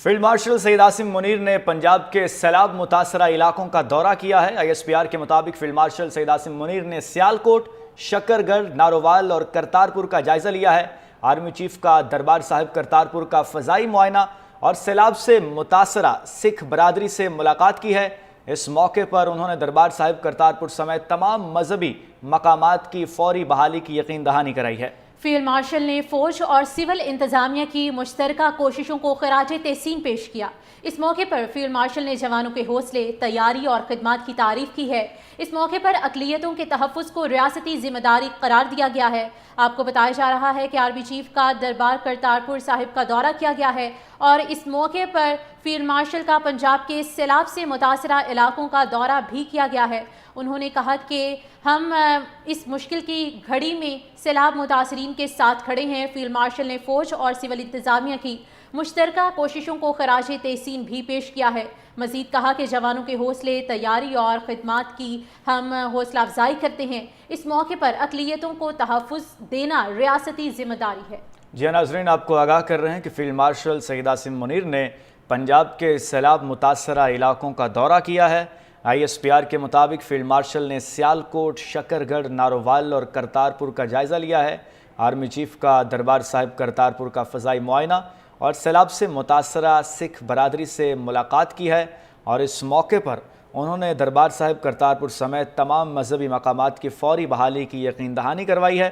Field marshal Syed Asim Munir نے پنجاب کے سیلاب متاثرہ علاقوں کا دورہ کیا ہے۔ آئی ایس پی آر کے مطابق فیلڈ مارشل سید عاصم منیر نے سیالکوٹ، شکرگڑھ، نارووال اور کرتارپور کا جائزہ لیا ہے۔ آرمی چیف کا دربار صاحب کرتارپور کا فضائی معائنہ اور سیلاب سے متاثرہ سکھ برادری سے ملاقات کی ہے۔ اس موقع پر انہوں نے دربار صاحب کرتارپور سمیت تمام مذہبی مقامات کی فوری بحالی کی یقین دہانی کرائی ہے۔ فیلڈ مارشل نے فوج اور سول انتظامیہ کی مشترکہ کوششوں کو خراج تحسین پیش کیا۔ اس موقع پر فیلڈ مارشل نے جوانوں کے حوصلے، تیاری اور خدمات کی تعریف کی ہے۔ اس موقع پر اقلیتوں کے تحفظ کو ریاستی ذمہ داری قرار دیا گیا ہے۔ آپ کو بتایا جا رہا ہے کہ آرمی چیف کا دربار کرتارپور صاحب کا دورہ کیا گیا ہے اور اس موقع پر فیلڈ مارشل کا پنجاب کے سیلاب سے متاثرہ علاقوں کا دورہ بھی کیا گیا ہے۔ انہوں نے کہا کہ ہم اس مشکل کی گھڑی میں سیلاب متاثرین کے ساتھ کھڑے ہیں۔ فیلڈ مارشل نے فوج اور سول انتظامیہ کی مشترکہ کوششوں کو خراج تحسین بھی پیش کیا ہے۔ مزید کہا کہ جوانوں کے حوصلے، تیاری اور خدمات کی ہم حوصلہ افزائی کرتے ہیں۔ اس موقع پر اقلیتوں کو تحفظ دینا ریاستی ذمہ داری ہے۔ جی ناظرین، آپ کو آگاہ کر رہے ہیں کہ فیلڈ مارشل سید عاصم منیر نے پنجاب کے سیلاب متاثرہ علاقوں کا دورہ کیا ہے۔ آئی ایس پی آر کے مطابق فیلڈ مارشل نے سیالکوٹ، شکرگڑھ، نارووال اور کرتارپور کا جائزہ لیا ہے۔ آرمی چیف کا دربار صاحب کرتارپور کا فضائی معائنہ اور سیلاب سے متاثرہ سکھ برادری سے ملاقات کی ہے اور اس موقع پر انہوں نے دربار صاحب کرتارپور سمیت تمام مذہبی مقامات کی فوری بحالی کی یقین دہانی کروائی ہے۔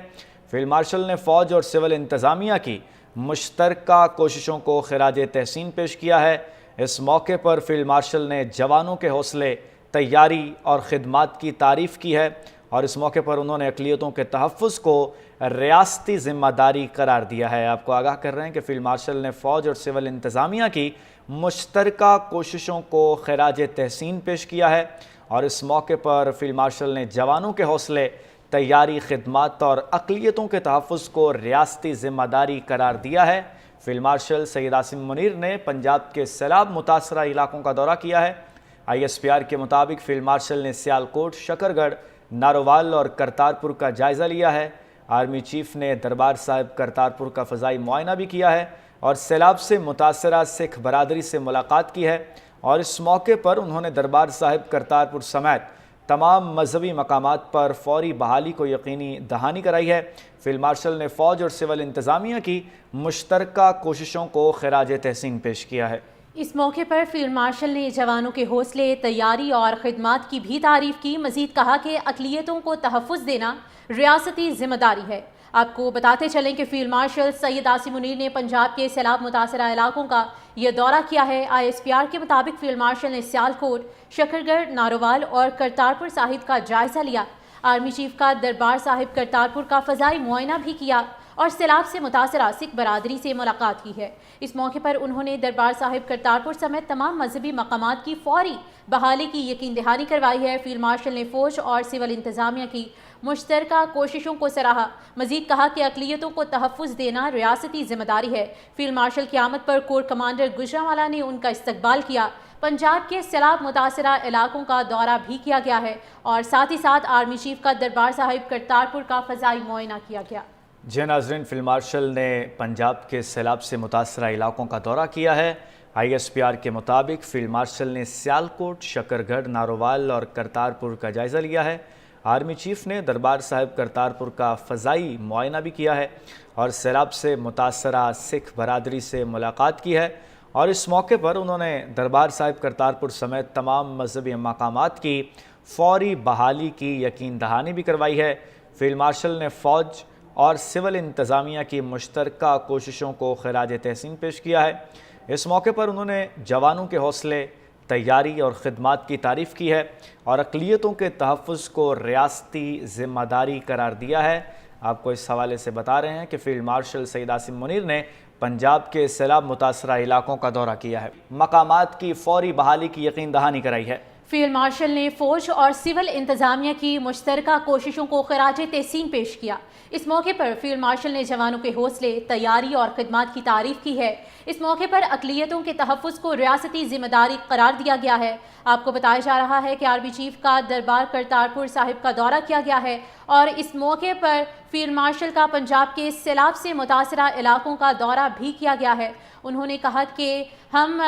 فیلڈ مارشل نے فوج اور سول انتظامیہ کی مشترکہ کوششوں کو خراج تحسین پیش کیا ہے۔ اس موقع پر فیلڈ مارشل نے جوانوں کے حوصلے، تیاری اور خدمات کی تعریف کی ہے اور اس موقع پر انہوں نے اقلیتوں کے تحفظ کو ریاستی ذمہ داری قرار دیا ہے۔ آپ کو آگاہ کر رہے ہیں کہ فیلڈ مارشل نے فوج اور سول انتظامیہ کی مشترکہ کوششوں کو خراج تحسین پیش کیا ہے اور اس موقع پر فیلڈ مارشل نے جوانوں کے حوصلے، تیاری، خدمات اور اقلیتوں کے تحفظ کو ریاستی ذمہ داری قرار دیا ہے۔ فیلڈ مارشل سید عاصم منیر نے پنجاب کے سیلاب متاثرہ علاقوں کا دورہ کیا ہے۔ آئی ایس پی آر کے مطابق فیلڈ مارشل نے سیالکوٹ، شکرگڑھ، نارووال اور کرتارپور کا جائزہ لیا ہے۔ آرمی چیف نے دربار صاحب کرتارپور کا فضائی معائنہ بھی کیا ہے اور سیلاب سے متاثرہ سکھ برادری سے ملاقات کی ہے اور اس موقع پر انہوں نے دربار صاحب کرتارپور سمیت تمام مذہبی مقامات پر فوری بحالی کو یقینی دہانی کرائی ہے۔ فیلڈ مارشل نے فوج اور سول انتظامیہ کی مشترکہ کوششوں کو خراج تحسین پیش کیا ہے۔ اس موقع پر فیلڈ مارشل نے جوانوں کے حوصلے، تیاری اور خدمات کی بھی تعریف کی۔ مزید کہا کہ اقلیتوں کو تحفظ دینا ریاستی ذمہ داری ہے۔ آپ کو بتاتے چلیں کہ فیلڈ مارشل سید عاصم منیر نے پنجاب کے سیلاب متاثرہ علاقوں کا یہ دورہ کیا ہے۔ آئی ایس پی آر کے مطابق فیلڈ مارشل نے سیالکوٹ، شکرگڑھ، نارووال اور کرتارپور صاحب کا جائزہ لیا۔ آرمی چیف کا دربار صاحب کرتارپور کا فضائی معائنہ بھی کیا اور سیلاب سے متاثرہ سکھ برادری سے ملاقات کی ہے۔ اس موقع پر انہوں نے دربار صاحب کرتارپور سمیت تمام مذہبی مقامات کی فوری بحالی کی یقین دہانی کروائی ہے۔ فیلڈ مارشل نے فوج اور سول انتظامیہ کی مشترکہ کوششوں کو سراہا۔ مزید کہا کہ اقلیتوں کو تحفظ دینا ریاستی ذمہ داری ہے۔ فیلڈ مارشل کی آمد پر کور کمانڈر گجرانوالہ نے ان کا استقبال کیا۔ پنجاب کے سیلاب متاثرہ علاقوں کا دورہ بھی کیا گیا ہے اور ساتھ ہی ساتھ آرمی چیف کا دربار صاحب کرتارپور کا فضائی معائنہ کیا گیا۔ جی ناظرین، فیلڈ مارشل نے پنجاب کے سیلاب سے متاثرہ علاقوں کا دورہ کیا ہے۔ آئی ایس پی آر کے مطابق فیلڈ مارشل نے سیالکوٹ، شکرگڑھ، نارووال اور کرتارپور کا جائزہ لیا ہے۔ آرمی چیف نے دربار صاحب کرتارپور کا فضائی معائنہ بھی کیا ہے اور سیلاب سے متاثرہ سکھ برادری سے ملاقات کی ہے اور اس موقع پر انہوں نے دربار صاحب کرتارپور سمیت تمام مذہبی مقامات کی فوری بحالی کی یقین دہانی بھی کروائی ہے۔ فیلڈ مارشل نے فوج اور سول انتظامیہ کی مشترکہ کوششوں کو خراج تحسین پیش کیا ہے۔ اس موقع پر انہوں نے جوانوں کے حوصلے، تیاری اور خدمات کی تعریف کی ہے اور اقلیتوں کے تحفظ کو ریاستی ذمہ داری قرار دیا ہے۔ آپ کو اس حوالے سے بتا رہے ہیں کہ فیلڈ مارشل سید عاصم منیر نے پنجاب کے سیلاب متاثرہ علاقوں کا دورہ کیا ہے، مقامات کی فوری بحالی کی یقین دہانی کرائی ہے۔ فیلڈ مارشل نے فوج اور سول انتظامیہ کی مشترکہ کوششوں کو خراج تحسین پیش کیا۔ اس موقع پر فیلڈ مارشل نے جوانوں کے حوصلے، تیاری اور خدمات کی تعریف کی ہے۔ اس موقع پر اقلیتوں کے تحفظ کو ریاستی ذمہ داری قرار دیا گیا ہے۔ آپ کو بتایا جا رہا ہے کہ آرمی چیف کا دربار کرتارپور صاحب کا دورہ کیا گیا ہے اور اس موقع پر فیلڈ مارشل کا پنجاب کے سیلاب سے متاثرہ علاقوں کا دورہ بھی کیا گیا ہے۔ انہوں نے کہا کہ ہم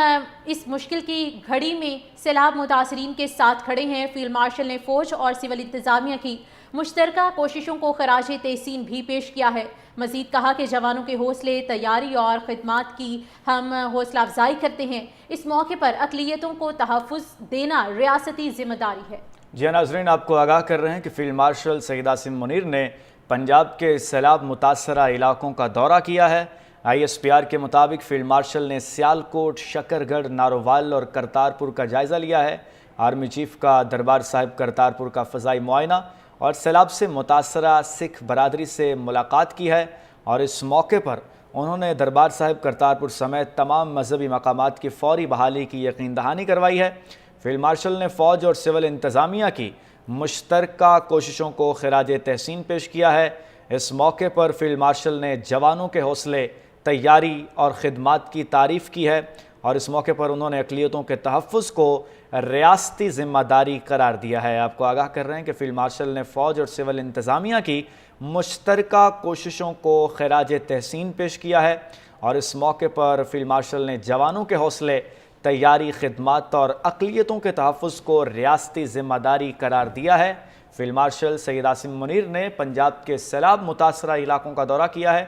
اس مشکل کی گھڑی میں سیلاب متاثرین کے ساتھ کھڑے ہیں۔ فیلڈ مارشل نے فوج اور سول انتظامیہ کی مشترکہ کوششوں کو خراج تحسین بھی پیش کیا ہے۔ مزید کہا کہ جوانوں کے حوصلے، تیاری اور خدمات کی ہم حوصلہ افزائی کرتے ہیں۔ اس موقع پر اقلیتوں کو تحفظ دینا ریاستی ذمہ داری ہے۔ جی ناظرین، آپ کو آگاہ کر رہے ہیں کہ فیلڈ مارشل سید عاصم منیر نے پنجاب کے سیلاب متاثرہ علاقوں کا دورہ کیا ہے۔ ISPR کے مطابق فیلڈ مارشل نے سیالکوٹ، شکرگڑھ، نارووال اور کرتارپور کا جائزہ لیا ہے۔ آرمی چیف کا دربار صاحب کرتارپور کا فضائی معائنہ اور سیلاب سے متاثرہ سکھ برادری سے ملاقات کی ہے، اور اس موقع پر انہوں نے دربار صاحب کرتارپور سمیت تمام مذہبی مقامات کی فوری بحالی کی یقین دہانی کروائی ہے۔ فیلڈ مارشل نے فوج اور سول انتظامیہ کی مشترکہ کوششوں کو خراج تحسین پیش کیا ہے۔ اس موقع پر فیلڈ مارشل نے جوانوں کے حوصلے، تیاری اور خدمات کی تعریف کی ہے، اور اس موقع پر انہوں نے اقلیتوں کے تحفظ کو ریاستی ذمہ داری قرار دیا ہے۔ آپ کو آگاہ کر رہے ہیں کہ فیلڈ مارشل نے فوج اور سول انتظامیہ کی مشترکہ کوششوں کو خراج تحسین پیش کیا ہے، اور اس موقع پر فیلڈ مارشل نے جوانوں کے حوصلے، تیاری، خدمات اور اقلیتوں کے تحفظ کو ریاستی ذمہ داری قرار دیا ہے۔ فیلڈ مارشل سید عاصم منیر نے پنجاب کے سیلاب متاثرہ علاقوں کا دورہ کیا ہے۔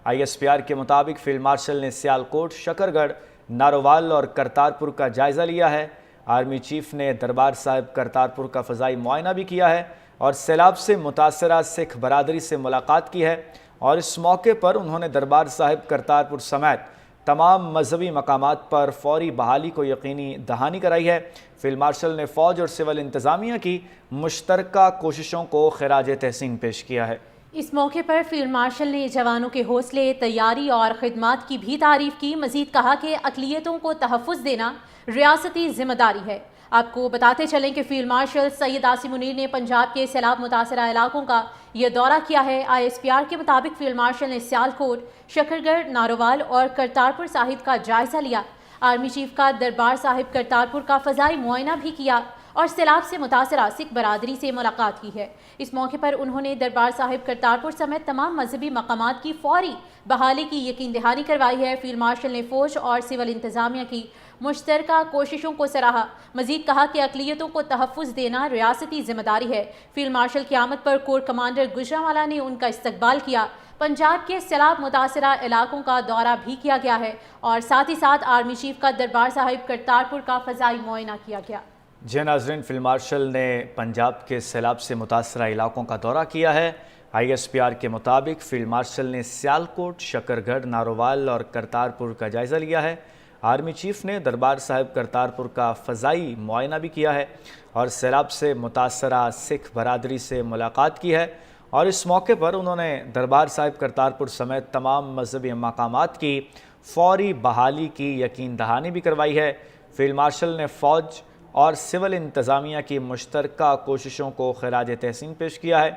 ISPR کے مطابق فیلڈ مارشل نے سیالکوٹ، شکرگڑھ، نارووال اور کرتارپور کا جائزہ لیا ہے۔ آرمی چیف نے دربار صاحب کرتارپور کا فضائی معائنہ بھی کیا ہے اور سیلاب سے متاثرہ سکھ برادری سے ملاقات کی ہے، اور اس موقع پر انہوں نے دربار صاحب کرتارپور سمیت تمام مذہبی مقامات پر فوری بحالی کو یقینی دہانی کرائی ہے۔ فیلڈ مارشل نے فوج اور سول انتظامیہ کی مشترکہ کوششوں کو خراج تحسین پیش کیا ہے۔ اس موقع پر فیلڈ مارشل نے جوانوں کے حوصلے، تیاری اور خدمات کی بھی تعریف کی۔ مزید کہا کہ اقلیتوں کو تحفظ دینا ریاستی ذمہ داری ہے۔ آپ کو بتاتے چلیں کہ فیلڈ مارشل سید عاصم منیر نے پنجاب کے سیلاب متاثرہ علاقوں کا یہ دورہ کیا ہے۔ ISPR کے مطابق فیلڈ مارشل نے سیالکوٹ، شکرگڑھ، نارووال اور کرتارپور صاحب کا جائزہ لیا۔ آرمی چیف کا دربار صاحب کرتارپور کا فضائی معائنہ بھی کیا اور سیلاب سے متاثرہ سکھ برادری سے ملاقات کی ہے۔ اس موقع پر انہوں نے دربار صاحب کرتارپور سمیت تمام مذہبی مقامات کی فوری بحالی کی یقین دہانی کروائی ہے۔ فیلڈ مارشل نے فوج اور سول انتظامیہ کی مشترکہ کوششوں کو سراہا۔ مزید کہا کہ اقلیتوں کو تحفظ دینا ریاستی ذمہ داری ہے۔ فیلڈ مارشل کی آمد پر کور کمانڈر گجرانوالہ نے ان کا استقبال کیا۔ پنجاب کے سیلاب متاثرہ علاقوں کا دورہ بھی کیا گیا ہے، اور ساتھ ہی ساتھ آرمی چیف کا دربار صاحب کرتارپور کا فضائی معائنہ کیا گیا۔ جی ناظرین، فیلڈ مارشل نے پنجاب کے سیلاب سے متاثرہ علاقوں کا دورہ کیا ہے۔ ISPR کے مطابق فیلڈ مارشل نے سیالکوٹ، شکرگڑھ، نارووال اور کرتارپور کا جائزہ لیا ہے۔ آرمی چیف نے دربار صاحب کرتارپور کا فضائی معائنہ بھی کیا ہے اور سیلاب سے متاثرہ سکھ برادری سے ملاقات کی ہے، اور اس موقع پر انہوں نے دربار صاحب کرتارپور سمیت تمام مذہبی مقامات کی فوری بحالی کی یقین دہانی بھی کروائی ہے۔ فیلڈ مارشل نے فوج اور سول انتظامیہ کی مشترکہ کوششوں کو خراج تحسین پیش کیا ہے۔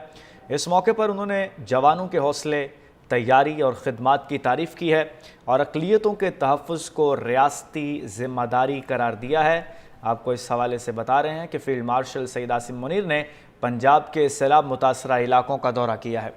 اس موقع پر انہوں نے جوانوں کے حوصلے، تیاری اور خدمات کی تعریف کی ہے، اور اقلیتوں کے تحفظ کو ریاستی ذمہ داری قرار دیا ہے۔ آپ کو اس حوالے سے بتا رہے ہیں کہ فیلڈ مارشل سید عاصم منیر نے پنجاب کے سیلاب متاثرہ علاقوں کا دورہ کیا ہے۔